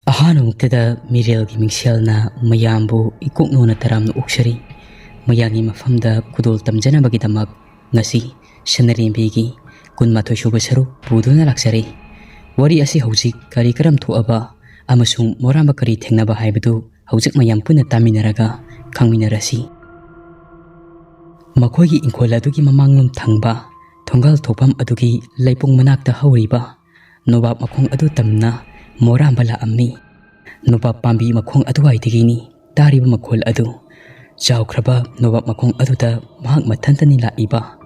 Ahanungtada Mirelgi Mingselna Mayambu Ikuknuna Taramnu Uksari Mayangi Mafamda Kudul Tamjana Bagidamak Ngasi Sanarembi Kunmato Shubasaru Buduna Laksari Wari Asi Hauzik Kari Karam Tuaba Amasung Moramba Kari Tengnaba Haibadu Hauzik Mayam Puna Taminaraga Kangminarasi Makogi Inkoladugi Mamanglum Tangba Tongal Topam Adugi Laipung Manakta Hauriba Nobab Makong Adu Tamna Moramba la ammi Nobab Pambi Makong Aduai Tigini Tariba Makol Adu Jaukraba Nobab Makong Aduda Mahak Matantani la iba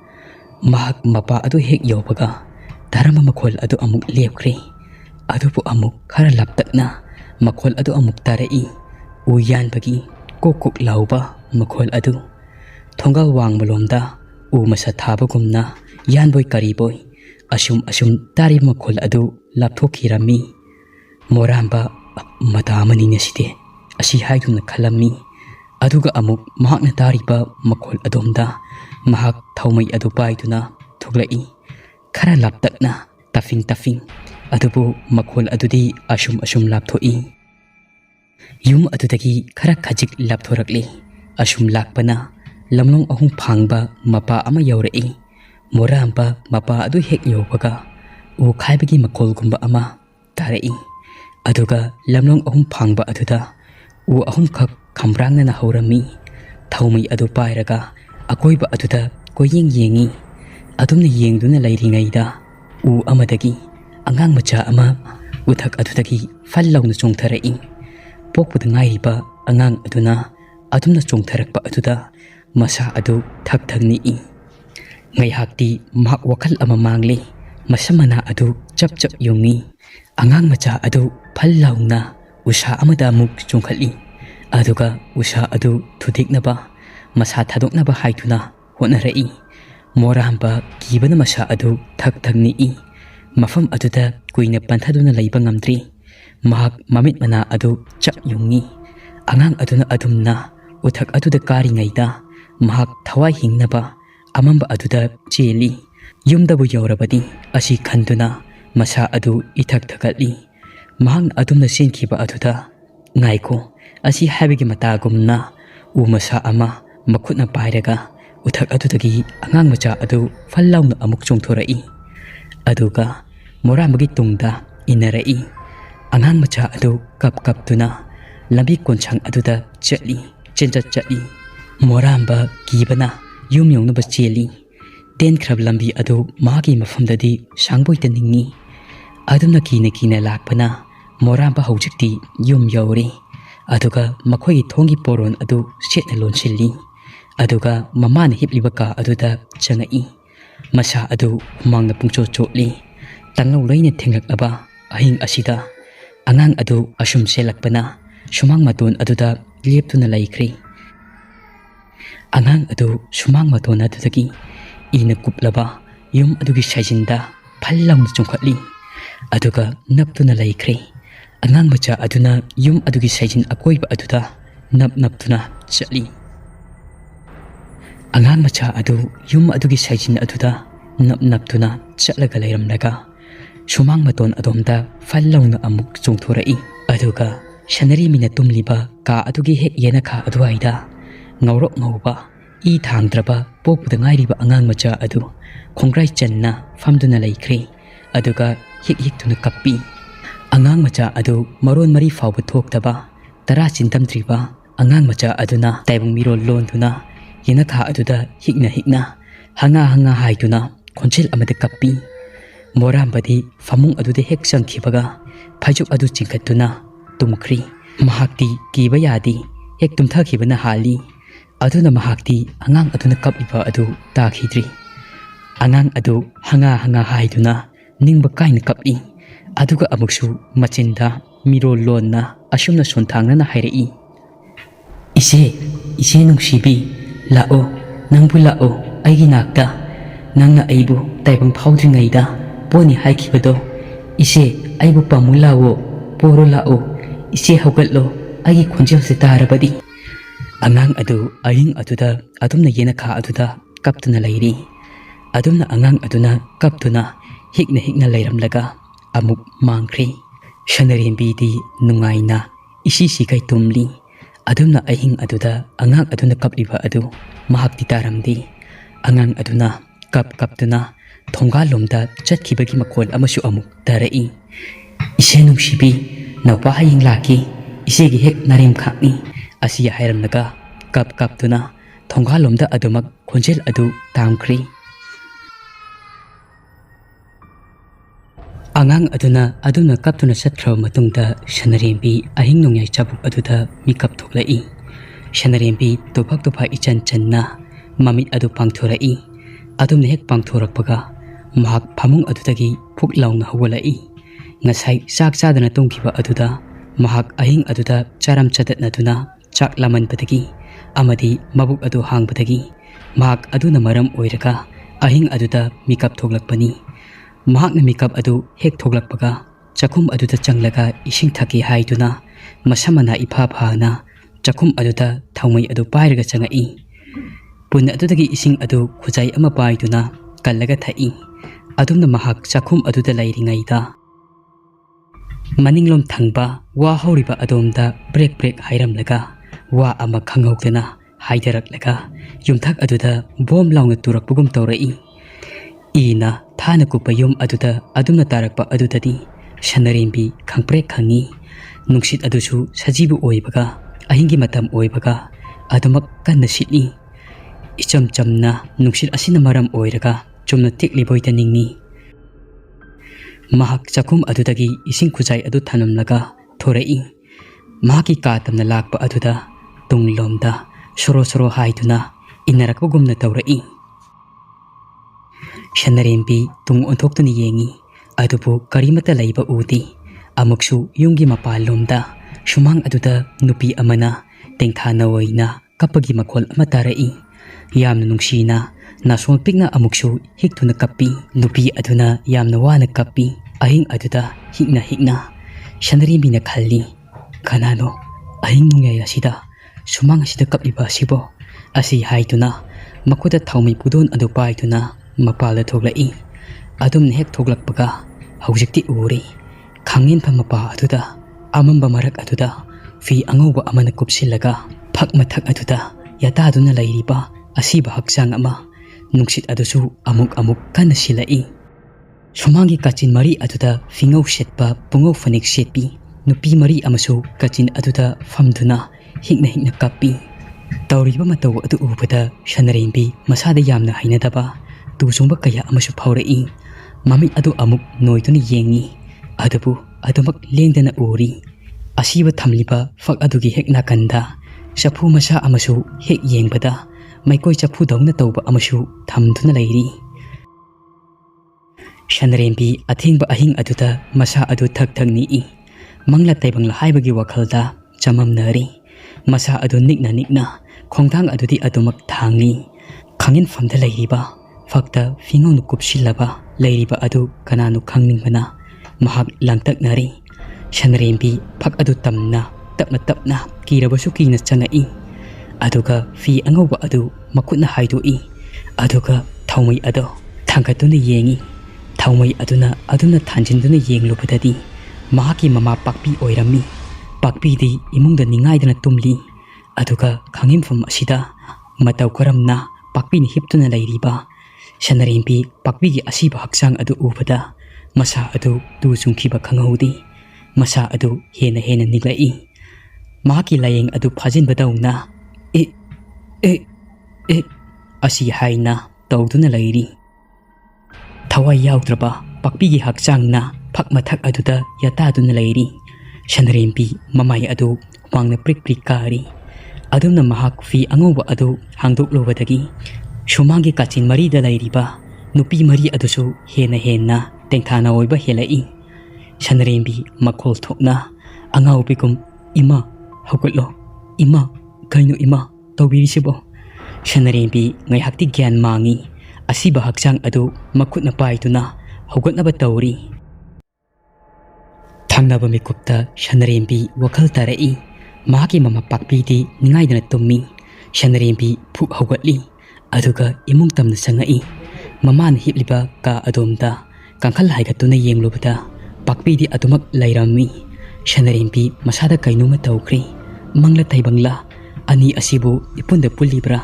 Mahak Mapa Adu Hek Yobaga Tarama Makol Adu Amuk Lepkri Adupu Amuk Kara Laptakna Makol Adu Amuk Tarai Uyan Bagi Kokuk Lauba Makol Adu Tongal Wang Malomda U Masataba Gumna Yanboy Kariboy Asum Tariba Makol Adu Laptokirami Moramba Madamani Neside Asi Haiduna Kalami Aduga Amuk Mahak Natariba Makol Adomda Mahak Taumay Adubaiduna Tuglai Kara Laptakna Tafing Adubu Makol Adudi Asum Laptoi Yum Adudagi Kara Kajik Laptorakli Asum Lakbana Lamlong Ahung Pangba Mapa Ama Yaurei Moramba Mapa Adu Hek Yobaga U Kaibagi Makol Gumba Ama Tarai Aduga lamlong ahum phangba aduda u ahum khak khamrangna na haurami thaumai adu pairaga akoiba aduda koyeng yengi adumna yengduna lairingaida u amadagi angang macha ama uthak adudagi fallauna chongtharai pokpuda ngairiba angang aduna adumna chongtharakpa aduda masa adu thakthagni ngai hakti mak wakal ama mangli masamana adu chap yungi angang macha adu Pallauna Usha Amada Muk Chungkali Aduga Usha Adu Tudiknaba Masa Tadoknaba Haituna Honarei Moramba Kibana Masa Adu Thagni Mafam Aduda Kuina Pantaduna Laibangamdri Mahak Mamit Mana Adu Chap Yungi Angang Aduna Adumna Uthak Aduda Kari Ngaida Mahak Thawai Hingnaba Amamba Aduda Cheli Yumdabu Yaurabadi Asi Khanduna Masa Adu Ithak Thakali Mahang adumna sinkhiba aduda ngaiko asi habigi matagumna umasa ama makhutna pairaga uthak adudagi angang macha adu fallauna amuk chongthorai aduga morambagi tungda inarai angang macha adu kap tuna lambi konchang aduda chali moramba kibana yumyongna ba cheli ten khrab lambi adu magi mafamdadi sangboita ningi adumna kina lakpana Moramba Hojikti Yum Yauri Aduga Makoy Tongi Poron Adu Shetna Lonchili Aduga Mamana Hiplibaka Aduda Changai Masa Adu Mangna Pungcho Chotli Tanglaw Laina Tenglakaba Ahing Asida Angang Adu Asum Selakbana Sumang Matun Aduda Leptana Laikri Angang Adu Sumang Matun Adudagi Ina Kuplaba Yum Adugi Sajinda Pallang Chungkatli Aduga Naptuna Laikri Angang macha aduna yum adugi saijin akoiba aduda naptuna chali Angang macha adu yum adugi saijin aduda naptuna chalaga lairamlaga Sumang maton adomda fallauna amuk chongthorai aduga Sanarembi tumliba ka adugi hek yenakha aduaida ngaurok ngauba I thangdraba pokpuda ngairiba angang macha adu khongrai channa famduna laikri aduga hik tuna kappi Angang macha adu maron mari fawba thoktaba tara chintamtriba angang macha aduna taibung miro lon tuna yenakha aduda hikna hanga haituna khonchel amade kappi morambadi famung adude hek sangkhibaga phajuk adu chingkhatuna tumkhri mahakti kiba yadi hek tumthakhibana hali aduna mahakti angang aduna kapiba adu takhidri angang adu hanga haituna ningba kaina kapi Aduga amuksu machinda miro lonna asumna sonthangna na hairei ise nungsibi lao nangbu lao aigi nakta nangna aibu taibang phaudringaida poni haikibado ise aibu pamulawo poro lao ise haugatlo aigi khonjel se tarabadi angang adu ahing aduda adumna yenakha aduda kaptuna lairi adumna angang aduna kaptuna hikna lairamlaga amuk mangkhri Sanarembi nungaina isi kai tumli adumna ahing aduda angang aduna kapliba adu mahakti taramdi angang aduna kaptuna thongalomda chatkibagi makol amasu amuk tarai ise nungsibi naupa haying laki isegi hek narem khakni asiya hairamnaga kaptuna thongalomda adumak khonjel adu tamkri angang aduna kaptuna satraw matungda Sanarembi ahing nongyai chabuk aduda mikap thoklai Sanarembi topak ichan channa mamit adu pangthorai adumna hek pangthorakpaga mahak phamung adudagi phuk launa hawalai ngasai sak chadana tungkhiba aduda mahak ahing aduda charam chadatnaduna chak lamanbadagi amadi mabuk adu hangbadagi mahak aduna maram oiraga ahing aduda mikap thoklakpani mahakna mikap adu hek thoklakpaga chakum aduda changlaga ising thaki haiduna masamana ipha phana chakum aduda thaumai adu pairaga changai pun adudagi ising adu khujai ama paiduna kallaga thai adumna mahak chakum aduda lairingaida maninglom thangba wa horiba adomda break hairamlaga wa ama khanghaukdana haidaraklaga yumthak aduda bom launa turakpugum tawrai ina thana kupayum aduda adumna tarakpa adudadi Sanarembi khangprek khangi nungsit adusu sajibu oibaga ahingi matam oibaga adumak kanna sitni icham chamna nungsit asina maram oiraga chumna tikli boita ningni mahak chakum adudagi ising khujai adu thanamlaga thorai mahaki ka tamna lakpa aduda tunglomda soro haiduna inarakugumna tawrai Sanarembi tung onthoktuni yengi adubu karimata laiba udi amuksu yungi mapalomda shumang aduda nupi amana tengthana waina kapagi makhol ama tarai yamna nungsina nasol pikna amuksu hiktuna kappi nupi aduna yamna wana kappi ahing aduda hikna Sanarembi na khalli kanano ahing nungyaya sida sumang sida kapliba sibo asi haiduna makuda thaumai pudon adu paiduna mapala thoglai adumna hek thoglakpaga haujikti uri khangin pha mapa aduda amamba marak aduda fi angauba amana kupsilaga phak mathak aduda yataduna lairiba asiba hakchang ama nungsit adusu amuk kana silai sumangi kachin mari aduda fingau setpa pungau fanik setpi nupi mari amasu kachin aduda famduna hikna kappi tawriba mataw adu ubada Sanarembi masada yamna hainadaba tusungba kaya amasu phaurai mamit adu amuk noituni yengi adabu adumak lengdana uri asiba thamliba fak adugi hek nakanda chapu masa amasu hek yengbada maikoi chapu dawna tawba amasu thamduna lairi Sanarembi athingba ahing aduda masa adu thakni mangla taibangla haibagi wakhalda chamamnari masa adu nikna khongthang adudi adumak thangi khangin famda lairiba fakta fingau nukupsilaba lairiba adu kananu khangningmana mahak langtaknari Sanarembi phak adu tamna tapna kirabasu kina changai aduga fi angauba adu makutna haidoi aduga thaumai ado thangkatuna yengi thaumai aduna thanjinduna yenglubadadi mahaki mama pakpi oirami pakpi di imungda ningaidana tumli aduga khangimfam asida mataw karamna pakpi ni hiptuna lairiba Sanarembi pakpigi asiba hakchang adu ubada masa adu tu chungkhiba khanghaudi masa adu hena niglai mahaki layeng adu phajinba dauna asi haina tawduna lairi thawai yaudraba pakpigi hakchangna phak mathak aduda yataduna lairi Sanarembi mamai adu wangna prik kari adumna mahak fi angauba adu hangdoklobadagi sumangi kachin mari da lairiba nupi mari adusu hena tengthana oiba helai Sanarembi makhol thokna angau bikum ima hokutlo ima kaino ima tawbirisibo Sanarembi ngai hakti gyan mangi asiba hakchang adu makutna paituna hogotnaba tawri thangnaba mikupta Sanarembi wakhal tarai mahaki mama pakpidi ningaidana tummi Sanarembi phuk hogotli aduga imung tamna sangai maman hipliba ka adomda kangkhal haigatuna yenglubada pakpidi adumak lairami. Sanarembi masada kainuma tawkri. Mangla taibangla ani asibu ipunda pulibra.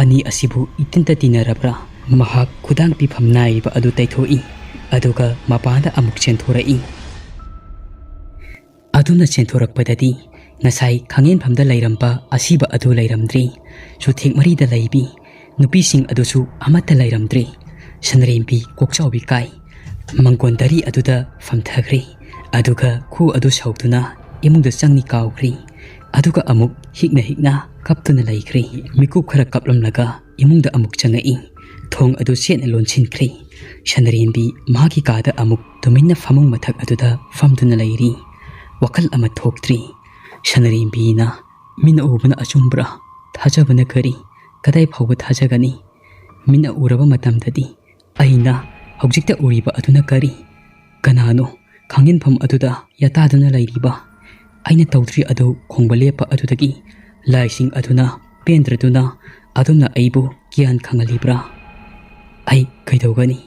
Ani asibu itinta tinarabra. Mahak khudang pifam naiba adu taithoi. Aduga mapanda amuk chentorai. Aduna chentorakpadadi ngasai khangin phamda lairamba asiba adu lairamdri. Suthek marida laibi. Nupi sing adusu amata lairamdri. Sanarembi kokchaubi kai. Mangkondari aduda famthagri. Aduga khu adu sautuna imungda changni kaukri. Aduga amuk hikna kaptuna laikri. Mikup khara kaplamlaga imungda amuk changai. Thong adu sena lonchinkri. Sanarembi magi kada amuk tuminna famung mathak aduda famduna lairi. Wakal ama thoktri. Sanarembi na mina ubana achumbra. Thajabana kari. Kadai phawba thajagani. Mina uraba matamdadi. Aina hojikta uriba aduna kari. Kanano khangin pham aduda yataduna lairiba. Aina tawdri adu khongba lepa adudagi. Laising aduna pendraduna adumna aibu kian khangalibra. Ai kaidogani.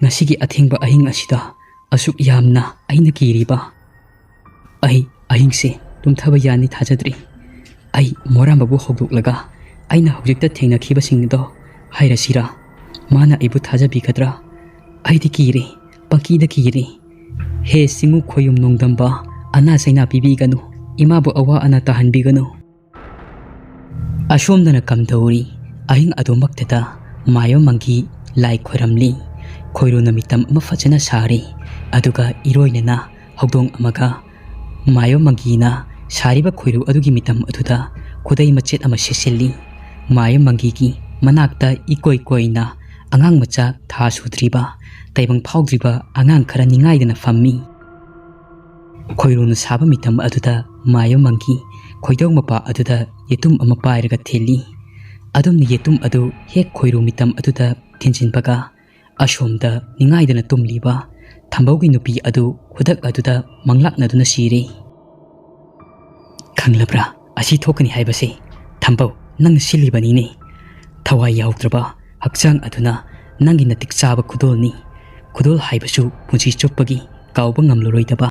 Ngasigi athengba ahing asida asuk yamna aina kiriba. Ai ahingse tumthaba yani thajadri. Ai morambabu hogdoklaga aina hojikta thengna khiba singdo hairasira. Mana ibu thajabikadra. Aidi kiri pakida kiri. He singu khoyum nongdamba ana saina pibiganu. Imabu awa ana tahanbiganu. Ashomdana kamdauri ahing adumaktata mayo mangi lai khoramli. Khoiruna mitam ama fajana sari. Aduga iroinana hogdong amaga mayo mangina sariba khoiru adugi mitam aduda khudai machet ama seselli. Mayo mangigi manakta ikoina angang macha tha sudriba taibang phawdriba angang khara ningaidana fammi. Khoiruna saba mitam aduda mayo mangi khoidong mapa aduda yetum ama pairaga theli. Adumni yetum adu hek khoiru mitam aduda thinjinbaga ashomda ningaidana tumliba thambaugi nupi adu khudak aduda manglaknaduna siri. Khanglabra asi thokani haibase thambau nang silibani ne. Thawai yautraba hapchark aduna nangi natik chaba khudolni. Khudol haibasu punchi choppagi kauba ngamloroidaba.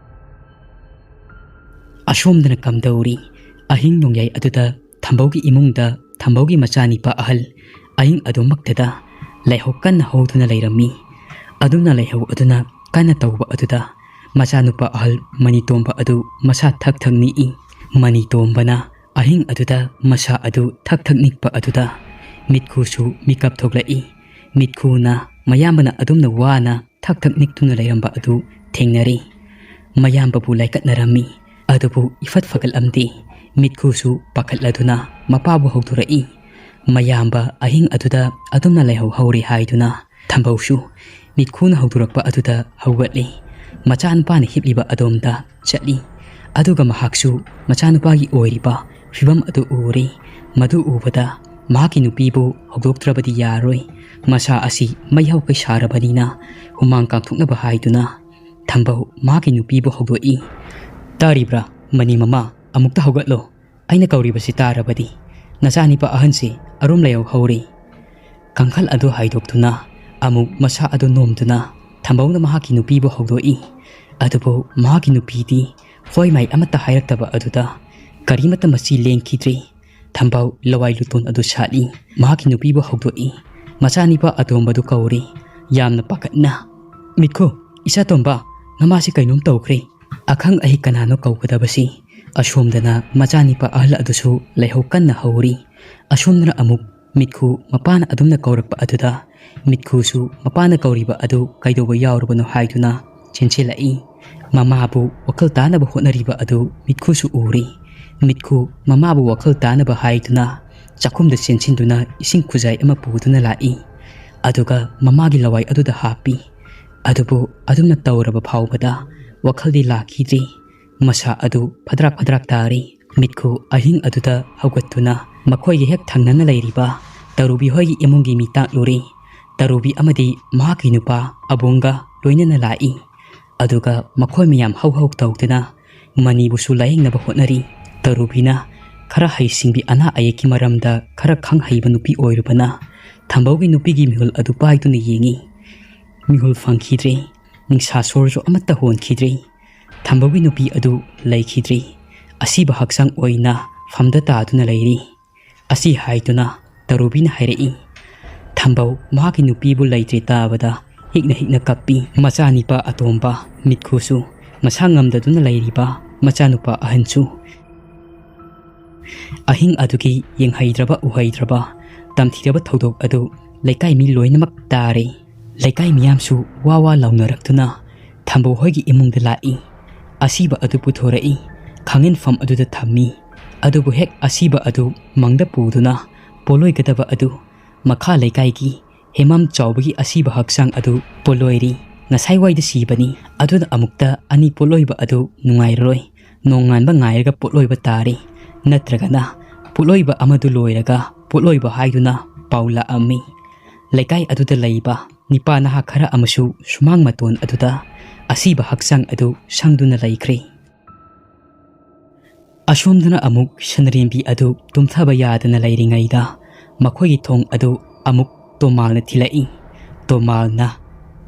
Ashomdana kamdauri ahing nongyai aduda thambaugi imungda thambaugi machani pa ahal ahing adumaktada laihau kanna hoduna lairami. Aduna laihau aduna kanna tawba aduda machanupa ahal manitomba adu masa thak thakni i. Manitombana ahing aduda masa adu thak thaknikpa aduda mitkusu mikap thoklai. Mitkuna mayambana adumna wana thak thakniktuna lairamba adu thengnari. Mayambabu laikatnarami. Adubu ifat fagal amdi. Mitkusu pakatladuna mapabu hogdurai. Mayamba ahing aduda adumna laihau hauri haiduna thambausu mitkuna hogdurakpa aduda haugatli. Machanupani hipliba adomda chatli. Aduga mahaksu machanupagi oiriba fibam adu uri. Madu ubada mahaki nupibu hogdoktrabadi yaroi. Masa asi mayhau kai sarabanina humang kangthuknaba haiduna thambau mahaki nupibu hogdoi. Taribra mani mama amukta hogatlo. Aina kauribasi tarabadi. Nasanipa ahansi arum layau hauri. Kangkhal adu haidoktuna amuk masa adu nomduna thambauna mahaki nupibu hogdoi. Adubu mahaki nupidi foi mai amata hairaktaba aduda karimata masi lengkhidri. Thambau lawai luton adu sali mahaki nupibu hogdoi. Macanipa atombadu kauri yamna pakatna. Mitko isa tomba namasi kainom tawkre. Akhang ahi kanano kaukadabasi. Ashomdana macanipa ahla adusu laihau kanna hauri. Ashomdana amuk mitku mapana adumna kaurakpa aduda mitkusu mapana kauriba adu kaidoba yaurabano haiduna chenchilai. Mamabu wakal tanaba hotnariba adu mitkusu uri. Mitku mamabu wakal tanaba haiduna chakumda chenchinduna ising khuzai ama puduna lai. Aduga mamagi lawai aduda hapi. Adubu adumna tauraba phawbada wakaldi lakhidri. Masa adu padrak tari. Mitku ahing aduda haugatuna makhoigi hek thangnana lairiba tarubi hoigi imungi mi takluri. Tarubi amadi mahaki nupa abunga loinana lai. Aduga makhoi miyam hau tawtuna manibusu laingnaba hotnari. Tarubina khara haisingbi ana ayeki maramda khara khang haiba nupi oirubana thambaugi nupigi mihul adu paiduna yengi. Mihul fangkhidre ningsa sorjo amata honkhidre. Thambaugi nupi adu laikhidri asiba haksang oina famda taaduna leiri asi haituna tarubina hairei thambau mahaki nupi bu laitri taabada hikna kappi machanipa atomba mitkhusu masangamdaduna leiriba machanupa ahanchu ahing adugi yenghaidraba uhaidraba tamthiraba thodok adu laikai mi loinamak tare laikai miyamsu wawa launaraktuna thambau hoigi imungda lai asiba adu puthorei khangin fam aduda thammi adubu hek asiba adu mangda puduna poloi gadaba adu makha laikai ki hemam chawbagi asiba haksang adu poloiri ngasai waida sibani aduna amukta ani poloiba adu nungairoi nonganba ngairaga poloiba tari natragana poloiba amadu loiraga poloiba haiduna paula ami laikai aduda leiba nipana ha khara amasu sumang maton aduda asiba haksang adu sangduna laikri ashomdana amuk Sanarembi adu tumthaba yadana leiringaida makhogi thong adu amuk tomalna thilai tomalna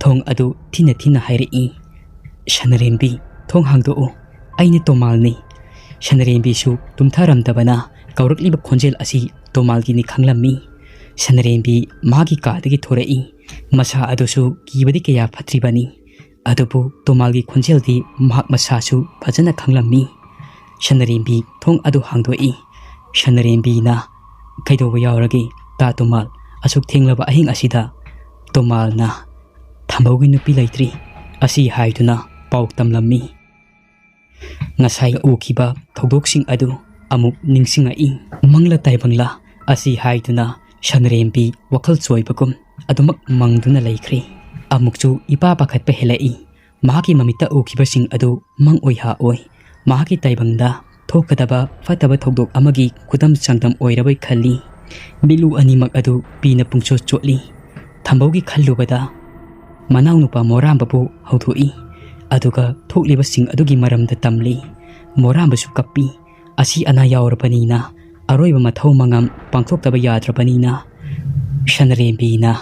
thong adu thina hairei Sanarembi thong hangdo aine tomalni Sanarembi su tumtharamdabana kaurakliba khonjel asi tomalgi ni khanglammi Sanarembi magi kadagi thorei masa adusu kibadi kaya phatribani adubu tomalgi khonjeldi mahak masasu phajana khanglammi Sanarembi thong adu hangdoi Sanarembi na kaidoba yauragi ta tomal asuk thenglaba ahing asida tomal na thambaugi nupi laitri asi haiduna pau tamlammi ngasai ukhiba thodoksin adu amuk ningsingai mangla taibangla asi haiduna Sanarembi wakhal choibagum adumak mangduna laikri amukchu ipa pakhatpa helai mahaki mamita ukhiba sing adu mang oiha oi mahaki taibangda thokadaba fataba thodok amagi kudam changdam oirabai khalli bilu animak adu pina pungcho chotli thambaugi khallubada manau nupa morambabu haudhui aduga thokliba sing adugi maramda tamli morambasu kappi asi ana yaurabanina aroiba mathau mangam pangthoktaba yadrabanina Sanarembi na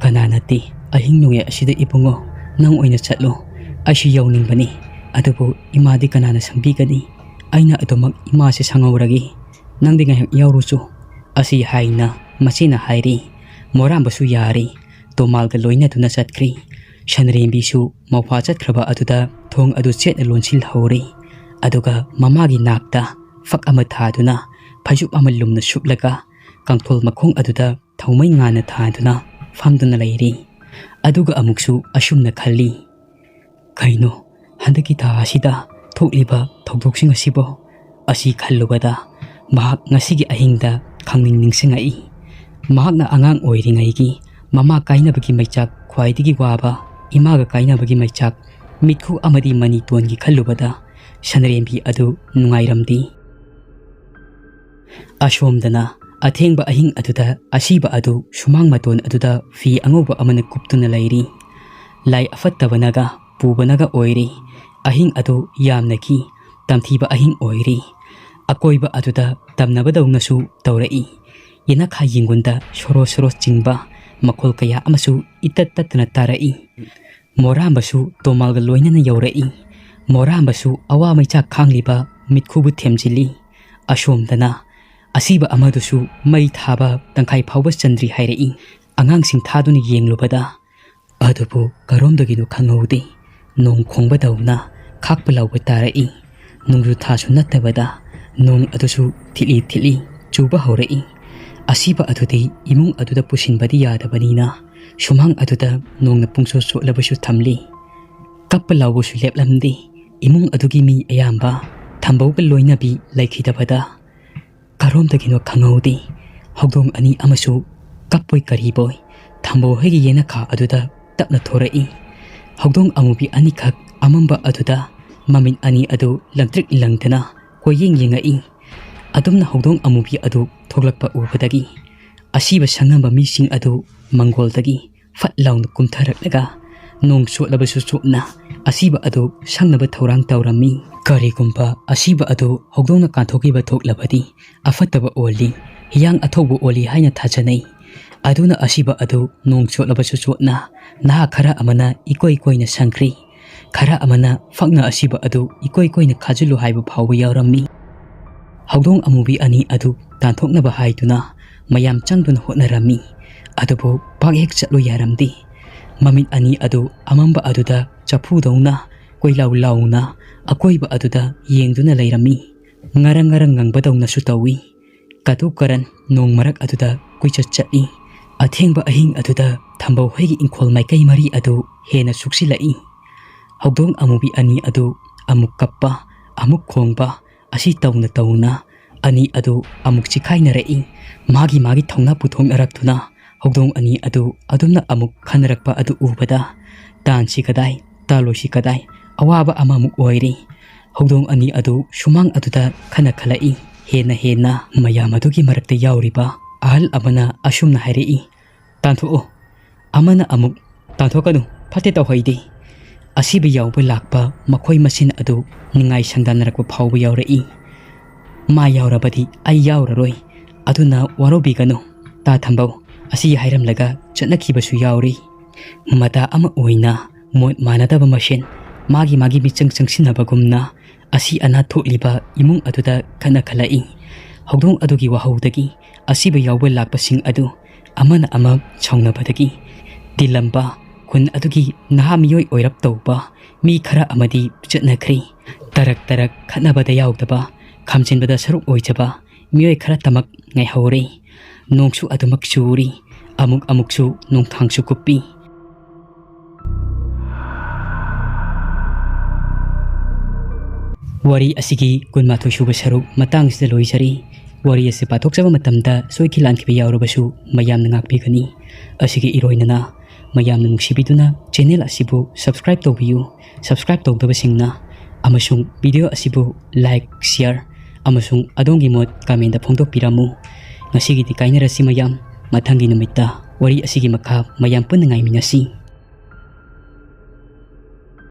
kananati ahing nunge asida ipungo nang oina chatlo ashi yauningbani adubu imadi kanana sambigani aina adumak imase sangauragi nangdi ngahak yauruchu asi haina masina hairi morambasu yari tomalga loina duna chatkri Sanarembi su mawha chatkraba aduda thong adu chet lonsil hori aduga mamagi nakta fak ama thaduna phajuk ama lumna suplaga kangthol makhong aduda thaumai ngana thaduna famduna leiri aduga amuksu ashumna khalli kaino handaki tha asida thokliba thodoksin asibo asi khallubada mahak ngasigi ahingda khangning ningsingai mahakna angang oiringaigi mama kainabagi maichak khwaidigi waba imaga kainabagi maichak mithu amadi mani tongi khallubada Sanarembi adu nungairamdi ashomdana athengba ahing aduda asiba adu sumang maton aduda fi angoba amana kuptuna leiri lai afattabanaga pubanaga oiri ahing adu yamnaki tamthiba ahing oiri akoiba aduda tamnabadawnasu tawrai yena kha yingunda soro chingba makhol kaya amasu itattatna tarai morambasu tomalga loinana yaurai morambasu awamaicha khangliba mitkhubu themjili ashomdana asiba amadusu mai thaba tangkai phawba chandri hairei angangsing thaduna yenglubada adubu karomdaginu khangaude nong khongbadawna khakpalawba tarai nungru thasu nattabada nong adusu thili chuba haurai asiba adudi imung aduda pusinbadi yadabanina sumang aduda nongna pungso solabasu thamli kappalawbusu leplamdi imung adugi mi ayamba thambauga loinabi laikhidabada karomdagino khangaude hogdong ani amasu kappoi kariboi thambau hegi yena kha aduda tapna thorai hogdong amubi ani khak amamba aduda mamin ani adu langtrik langdana koyeng yengai adumna hogdong amubi adu thoglakpa ubadagi asiba sangamba mising adu mangoldagi fatlauna kumtharaknaga nong solabasu chupna asiba adu sangnaba thorang tawrami karigumba asiba adu hogdongna kanthokiba thoklabadi afataba oli hiyang athobu oli haina thajanai aduna asiba adu nong solabasu chupna na khara amana ikoi koina sangkri khara amana fakna asiba adu ikoi koina khajulu haibu phawbu yaurammi. Hawdong amubi ani adu tanthoknaba haiduna mayam changduna hotnarami. Adubu paghek chatlu yaramdi. Mamit ani adu amamba aduda chapudawna koilaw lawna akoiba aduda yengduna leirami. Ngarang ngarang ngangbadawna sutawi. Katu karan nong marak aduda kuichat chatli. Athengba ahing aduda thambaw hoigi inkhol maikai mari adu hena suksilai. Hawdong amubi ani adu amuk kappa amuk khongba asi tawna ani adu amuk chikhaina rei. Magi thongna puthong araktuna hawdong ani adu adumna amuk khanarakpa adu ubada tansi kadai talosi kadai awaba amamuk oiri. Hawdong ani adu sumang aduda khana khalai hena mayam adugi marakta yauriba ahal amana asumna hairei. Tantho amana amuk tanthokanu phate tawhaide. Asiba yauba lakpa makhoi masin adu ningai sangdanarakpa phawba yaurei. Ma yaurabadi ai yauraroi aduna warobiganu ta thambaw asi hairamlaga chatnakibasu yauri. Mata ama oina mot manadaba masin magi bichang changsinabagumna asi ana tholiba imung aduda khana khalai. Hawdong adugi wahawdagi asiba yauba lakpasing adu amana ama chawnabadagi dilamba kun adugi naha miyoi oirap tawba mi khara amadi chatnakhri. Tarak khanabada yaudaba khamchinbada saruk oijaba miyoi khara tamak ngai hawre. Nongsu adumak churi amuksu nongthangsu kupi. Wari asigi kunmathoi suba saruk matangsida loisari. Wari ase pathokchaba matamda soikhi lankhiba yaorabasu mayamna ngakpigani. Asigi iroinana mayamna nungsibiduna channel asibu subscribe toubiyu. Subscribe tawdabasingna amasung video asibu like share amasung adongi mot comment da phongdokpiramu. Ngasigidi kainarasi mayam mathangi numitta wari asigi makha mayam punna ngaiminasi.